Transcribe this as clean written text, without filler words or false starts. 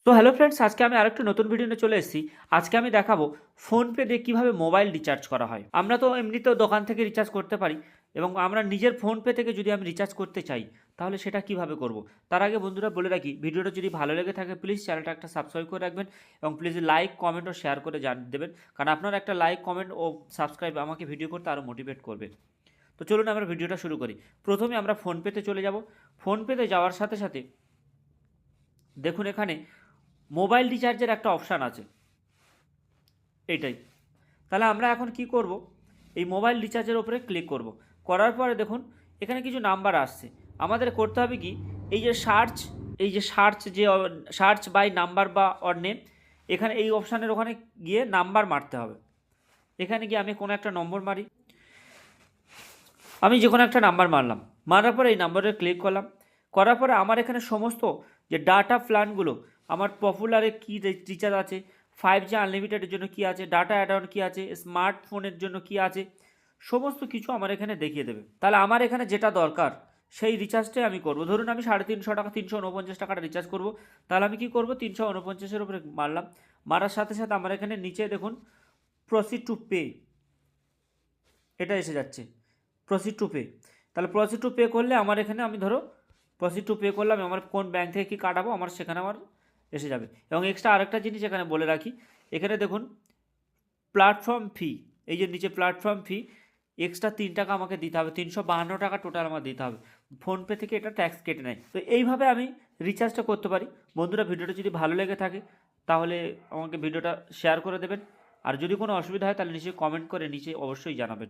তো hello friends, আজকে আমি আরেকটা নতুন ভিডিও নিয়ে চলে এসেছি। আজকে আমি দেখাবো ফোনপে দিয়ে কীভাবে মোবাইল রিচার্জ করা হয়। আমরা তো এমনিতেও দোকান থেকে রিচার্জ করতে পারি, এবং আমরা নিজের ফোনপে থেকে যদি আমি রিচার্জ করতে চাই তাহলে সেটা কিভাবে করব। তার আগে বন্ধুরা বলে রাখি, ভিডিওটা যদি ভালো লেগে থাকে প্লিজ চ্যানেলটা একটা সাবস্ক্রাইব করে রাখবেন, এবং প্লিজ লাইক কমেন্ট ও শেয়ার করে জানিয়ে দেবেন, কারণ আপনার একটা লাইক কমেন্ট ও সাবস্ক্রাইব আমাকে ভিডিও করতে আরও মোটিভেট করবে। তো চলুন আমরা ভিডিওটা শুরু করি। প্রথমে আমরা ফোনপেতে চলে যাব। ফোনপেতে যাওয়ার সাথে সাথে দেখুন এখানে মোবাইল রিচার্জের একটা অপশান আছে, এইটাই। তাহলে আমরা এখন কি করব, এই মোবাইল রিচার্জের ওপরে ক্লিক করব। করার পরে দেখুন এখানে কিছু নাম্বার আসছে। আমাদের করতে হবে কি, এই যে সার্চ বাই নাম্বার বা অর নেম, এখানে এই অপশানের ওখানে গিয়ে নাম্বার মারতে হবে। এখানে গিয়ে আমি কোনো একটা নম্বর মারি, আমি যে কোনো একটা নাম্বার মারলাম। মারার পরে এই নাম্বারে ক্লিক করলাম। করার পরে আমার এখানে সমস্ত যে ডাটা প্ল্যানগুলো, আমার পপুলারে কী রিচার্জ আছে, 5G আনলিমিটেডের জন্য কী আছে, ডাটা অ্যাড অন কী আছে, স্মার্টফোনের জন্য কী আছে, সমস্ত কিছু আমার এখানে দেখিয়ে দেবে। তাহলে আমার এখানে যেটা দরকার সেই রিচার্জটাই আমি করব। ধরুন আমি 350 টাকা 349 টাকাটা রিচার্জ করব। তাহলে আমি কী করব, 349-এর উপরে মারলাম। মারার সাথে সাথে আমার এখানে নিচে দেখুন প্রসিড টু পে, এটা এসে যাচ্ছে প্রসিড টু পে। তাহলে প্রসিড টু পে করলে আমার এখানে আমি ধরো প্রসিড টু পে করলাম, আমার কোন ব্যাঙ্ক থেকে কী কাটাবো আমার সেখানে আমার এসে যাবে। এবং এক্সট্রা আরেকটা জিনিস এখানে বলে রাখি, এখানে দেখুন প্ল্যাটফর্ম ফি, এই যে নিচে প্ল্যাটফর্ম ফি এক্সট্রা 3 টাকা আমাকে দিতে হবে, 352 টাকা টোটাল আমার দিতে হবে। ফোনপে থেকে এটা ট্যাক্স কেটে নেয়। তো এইভাবে আমি রিচার্জটা করতে পারি। বন্ধুরা ভিডিওটা যদি ভালো লেগে থাকে তাহলে আমাকে ভিডিওটা শেয়ার করে দেবেন, আর যদি কোনো অসুবিধা হয় তাহলে নিচে কমেন্ট করে নিচে অবশ্যই জানাবেন।